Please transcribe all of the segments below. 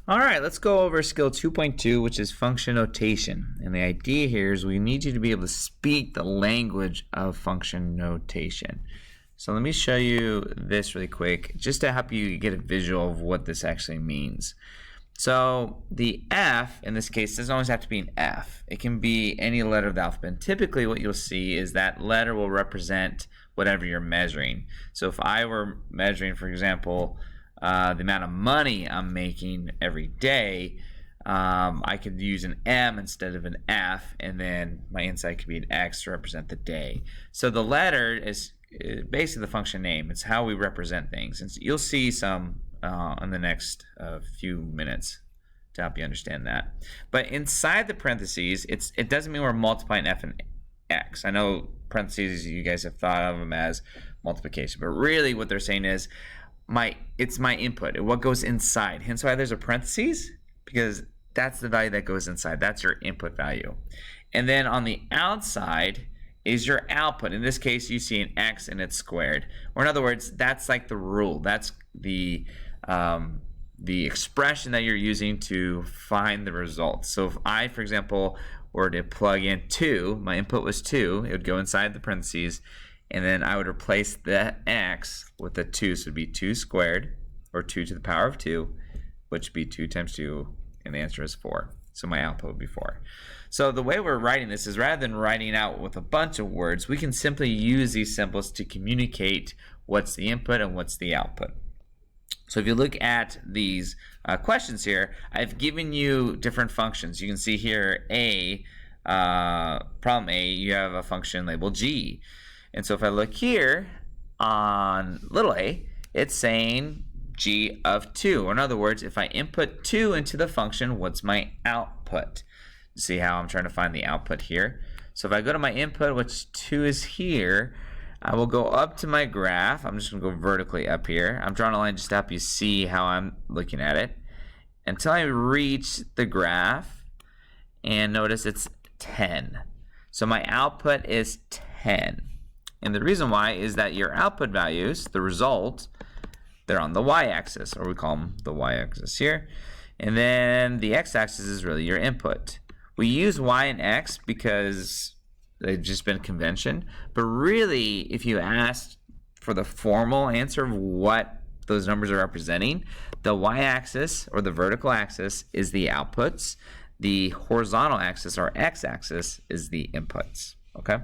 All right, let's go over skill 2.2, which is function notation. And the idea here is we need you to be able to speak the language of function notation. So let me show you this really quick, just to help you get a visual of what this actually means. So the F, in this case, doesn't always have to be an F. It can be any letter of the alphabet. And typically what you'll see is that letter will represent whatever you're measuring. So if I were measuring, for example, the amount of money I'm making every day, I could use an M instead of an F, and then my inside could be an X to represent the day. So the letter is basically the function name. It's how we represent things. And so you'll see some in the next few minutes to help you understand that. But inside the parentheses, it doesn't mean we're multiplying F and X. I know parentheses, you guys have thought of them as multiplication, but really what they're saying is it's my input, what goes inside. Hence why there's a parentheses, because that's the value that goes inside. That's your input value. And then on the outside is your output. In this case, you see an X and it's squared. Or in other words, that's like the rule. That's the expression that you're using to find the results. So if I, for example, were to plug in 2, my input was 2, it would go inside the parentheses, and then I would replace the X with a 2, so it would be 2 squared, or 2 to the power of 2, which would be 2 times 2, and the answer is 4. So my output would be 4. So the way we're writing this is, rather than writing out with a bunch of words, we can simply use these symbols to communicate what's the input and what's the output. So if you look at these questions here, I've given you different functions. You can see here problem A, you have a function labeled G. And so if I look here on little a, it's saying G of 2. Or in other words, if I input 2 into the function, what's my output? See how I'm trying to find the output here? So if I go to my input, which 2 is here, I will go up to my graph. I'm just going to go vertically up here. I'm drawing a line just to help you see how I'm looking at it, until I reach the graph, and notice it's 10. So my output is 10. And the reason why is that your output values, the result, they're on the y-axis, or we call them the y-axis here. And then the x-axis is really your input. We use y and x because they've just been convention. But really, if you asked for the formal answer of what those numbers are representing, the y-axis, or the vertical axis, is the outputs. The horizontal axis, or x-axis, is the inputs. Okay?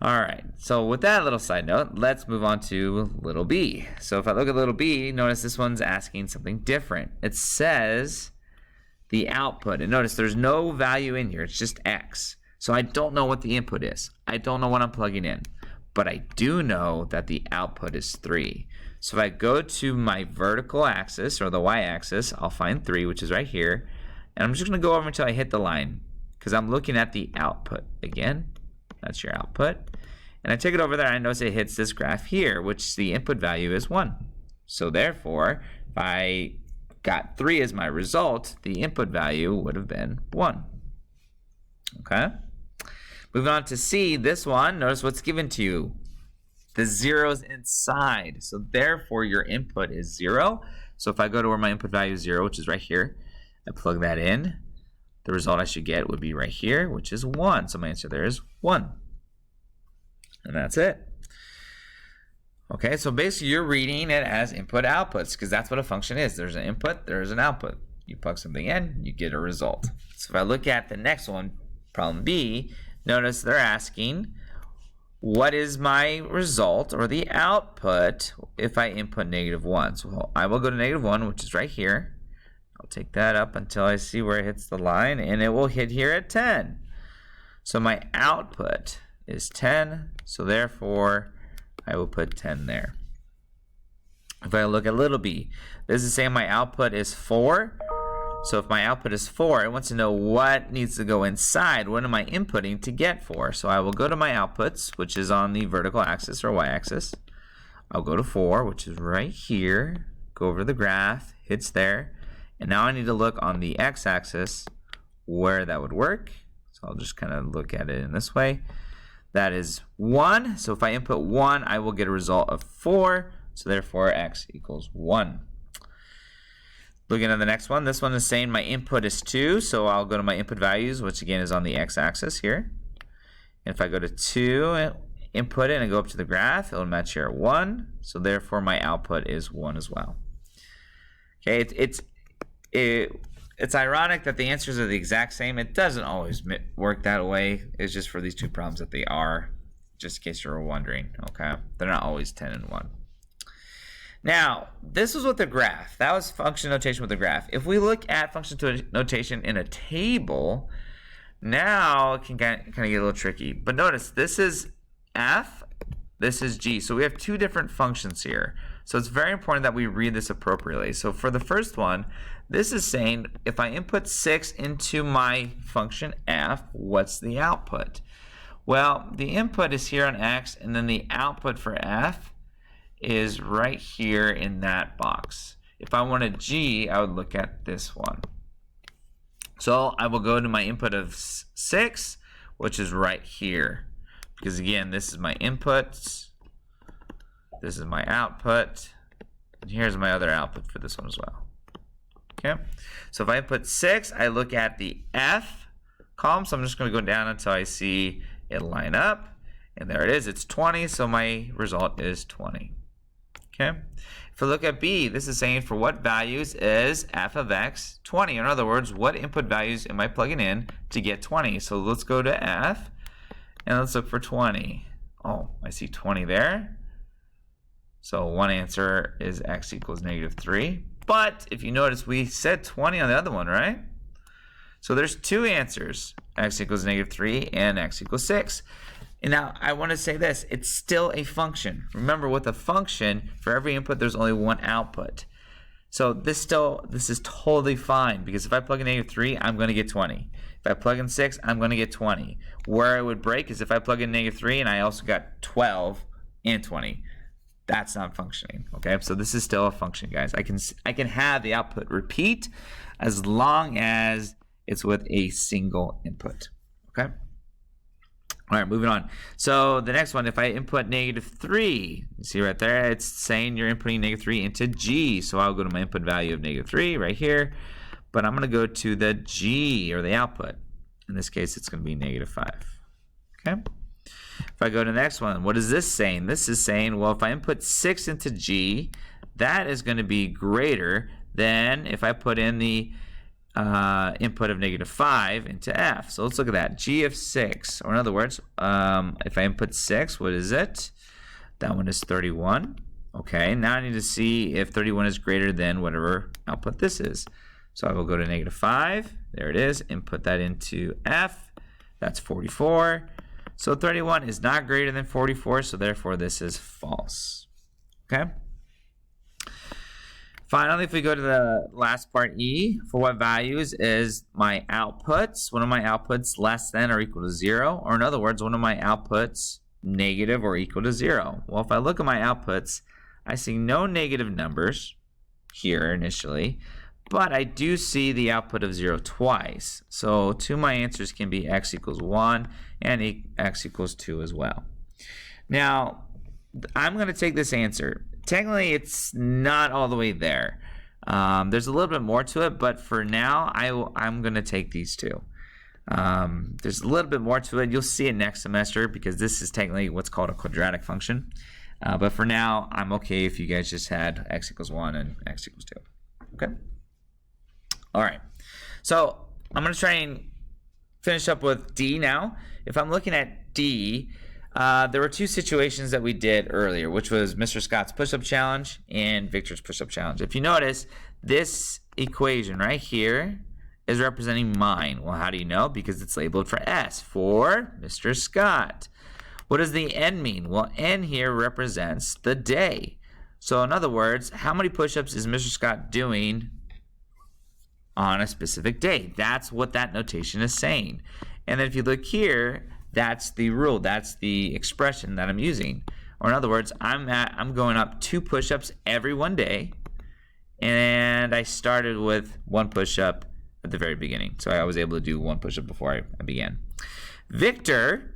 All right, so with that little side note, let's move on to little b. So if I look at little b, notice this one's asking something different. It says the output, and notice there's no value in here, it's just x. So I don't know what the input is. I don't know what I'm plugging in, but I do know that the output is 3. So if I go to my vertical axis, or the y-axis, I'll find 3, which is right here, and I'm just gonna go over until I hit the line, because I'm looking at the output. Again, that's your output. And I take it over there, and I notice it hits this graph here, which the input value is 1. So therefore, if I got 3 as my result, the input value would have been 1. Okay? Moving on to C, this one, notice what's given to you. The zero's inside. So therefore, your input is 0. So if I go to where my input value is 0, which is right here, I plug that in. The result I should get would be right here, which is 1. So my answer there is 1. And that's it. Okay, so basically you're reading it as input outputs, because that's what a function is. There's an input, there's an output. You plug something in, you get a result. So if I look at the next one, problem B, notice they're asking, what is my result, or the output, if I input -1? So I will go to -1, which is right here. I'll take that up until I see where it hits the line, and it will hit here at 10. So my output is 10, so therefore I will put 10 there. If I look at little b, this is saying my output is 4. So if my output is 4, it wants to know what needs to go inside. What am I inputting to get 4? So I will go to my outputs, which is on the vertical axis or y-axis. I'll go to 4, which is right here. Go over to the graph, hits there. And now I need to look on the x-axis where that would work. So I'll just kind of look at it in this way. That is 1. So if I input 1, I will get a result of 4. So therefore, x equals 1. Looking at the next one, this one is saying my input is 2, so I'll go to my input values, which again is on the x-axis here. And if I go to 2, input it and go up to the graph, it'll match here at 1, so therefore my output is 1 as well. Okay, it's ironic that the answers are the exact same. It doesn't always work that way. It's just for these two problems that they are, just in case you were wondering, okay? They're not always 10 and 1. Now, this was with the graph. That was function notation with the graph. If we look at function notation in a table, now it can kind of get a little tricky. But notice, this is f, this is g. So we have two different functions here. So it's very important that we read this appropriately. So for the first one, this is saying if I input 6 into my function f, what's the output? Well, the input is here on x, and then the output for f is right here in that box. If I wanted g, I would look at this one. So I will go to my input of 6, which is right here. Because again, this is my input, this is my output, and here's my other output for this one as well. Okay, so if I input 6, I look at the f column, so I'm just going to go down until I see it line up, and there it is, it's 20, so my result is 20. Okay, if we look at b, this is saying for what values is f of x 20? In other words, what input values am I plugging in to get 20? So let's go to f, and let's look for 20. Oh, I see 20 there. So one answer is x equals -3. But if you notice, we said 20 on the other one, right? So there's two answers, x equals -3 and x equals 6. And now I want to say this, it's still a function. Remember, with a function, for every input there's only one output. So this is totally fine, because if I plug in -3, I'm going to get 20. If I plug in 6, I'm going to get 20. Where I would break is if I plug in -3 and I also got 12 and 20. That's not functioning, okay? So this is still a function, guys. I can have the output repeat as long as it's with a single input, okay? All right, moving on. So the next one, if I input -3, you see right there, it's saying you're inputting -3 into g. So I'll go to my input value of -3 right here, but I'm going to go to the g, or the output. In this case, it's going to be -5, okay? If I go to the next one, what is this saying? This is saying, well, if I input 6 into g, that is going to be greater than if I put in the input of -5 into f. So let's look at that. G of 6, or in other words, if I input 6, what is it? That one is 31. Okay, now I need to see if 31 is greater than whatever output this is. So I will go to -5. There it is. Input that into f. That's 44. So 31 is not greater than 44, so therefore this is false. Okay? Finally, if we go to the last part, E, for what values is my outputs, one of my outputs less than or equal to 0, or in other words, one of my outputs negative or equal to 0. Well, if I look at my outputs, I see no negative numbers here initially, but I do see the output of 0 twice. So two of my answers can be x equals 1 and x equals 2 as well. Now, I'm going to take this answer. Technically, it's not all the way there. There's a little bit more to it, but for now, I'm going to take these two. There's a little bit more to it. You'll see it next semester because this is technically what's called a quadratic function. But for now, I'm okay if you guys just had x equals 1 and x equals 2. Okay? All right. So I'm going to try and finish up with D now. If I'm looking at D, there were two situations that we did earlier, which was Mr. Scott's push-up challenge and Victor's push-up challenge. If you notice, this equation right here is representing mine. Well, how do you know? Because it's labeled for S, for Mr. Scott. What does the N mean? Well, N here represents the day. So in other words, how many push-ups is Mr. Scott doing on a specific day? That's what that notation is saying. And then if you look here, that's the rule, that's the expression that I'm using. Or in other words, I'm going up 2 push-ups every one day, and I started with 1 push-up at the very beginning. So I was able to do 1 push-up before I began. Victor,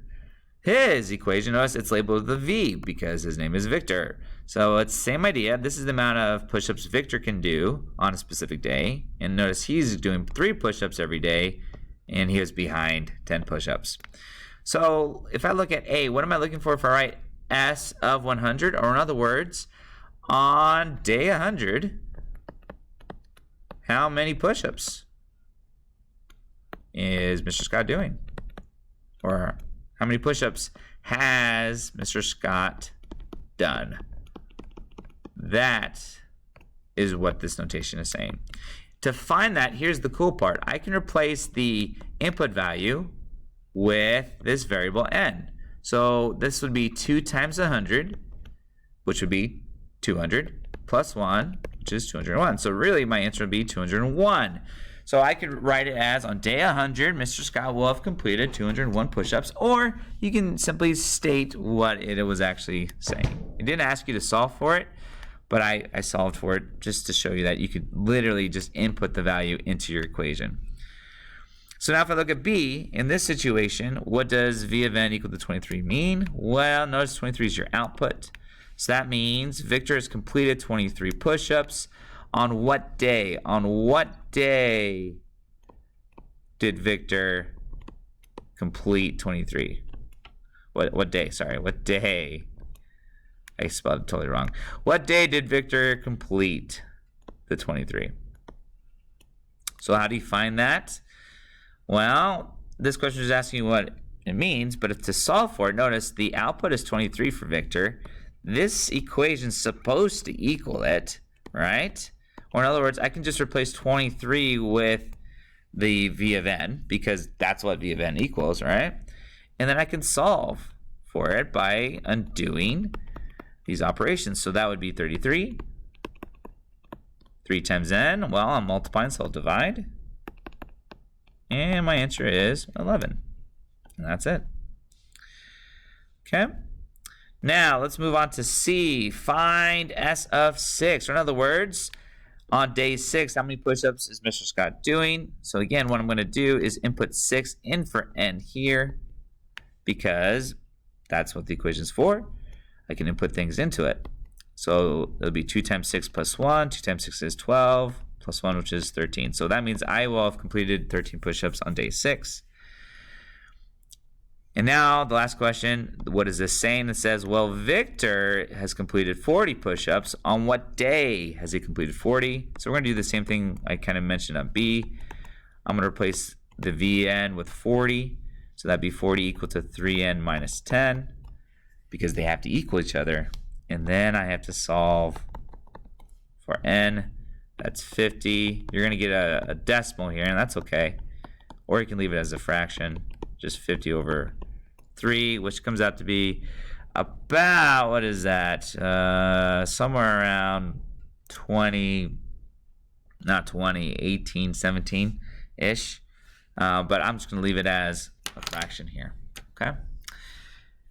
his equation, notice it's labeled with a V because his name is Victor. So it's the same idea. This is the amount of push-ups Victor can do on a specific day. And notice he's doing 3 push-ups every day, and he was behind 10 push-ups. So if I look at A, what am I looking for if I write S of 100? Or in other words, on day 100, how many push-ups is Mr. Scott doing? Or how many push-ups has Mr. Scott done? That is what this notation is saying. To find that, here's the cool part. I can replace the input value with this variable n. So this would be 2 times 100, which would be 200, plus 1, which is 201. So really my answer would be 201. So I could write it as on day 100, Mr. Scott will have completed 201 push-ups, or you can simply state what it was actually saying. It didn't ask you to solve for it, but I solved for it just to show you that you could literally just input the value into your equation. So now if I look at B, in this situation, what does V of n equal to 23 mean? Well, notice 23 is your output. So that means Victor has completed 23 push-ups. On what day? On what day did Victor complete 23? What day? Sorry, what day? I spelled it totally wrong. What day did Victor complete the 23? So how do you find that? Well, this question is asking you what it means, but if to solve for it, notice the output is 23 for Victor. This equation is supposed to equal it, right? Or in other words, I can just replace 23 with the V of n, because that's what V of n equals, right? And then I can solve for it by undoing these operations. So that would be 33. 3 times n, well, I'm multiplying, so I'll divide. And my answer is 11. And that's it. Okay. Now, let's move on to C. Find S of 6. Or in other words, on day 6, how many push-ups is Mr. Scott doing? So again, what I'm going to do is input 6 in for n here, because that's what the equation is for. I can input things into it. So it'll be 2 times 6 plus 1. 2 times 6 is 12, plus 1, which is 13. So that means I will have completed 13 push-ups on day 6. And now the last question, what is this saying? It says, well, Victor has completed 40 push-ups. On what day has he completed 40? So we're going to do the same thing I kind of mentioned on B. I'm going to replace the Vn with 40. So that'd be 40 equal to 3n minus 10, because they have to equal each other. And then I have to solve for n. That's 50. You're going to get a decimal here, and that's okay. Or you can leave it as a fraction, just 50 over 3, which comes out to be about, what is that? Somewhere around 20, not 20, 18, 17-ish. But I'm just going to leave it as a fraction here, okay?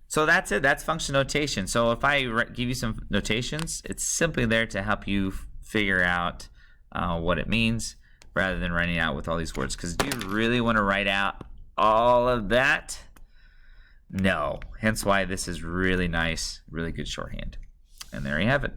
So that's it. That's function notation. So if I give you some notations, it's simply there to help you figure out what it means, rather than writing out with all these words. Because do you really want to write out all of that? No. Hence why this is really nice, really good shorthand. And there you have it.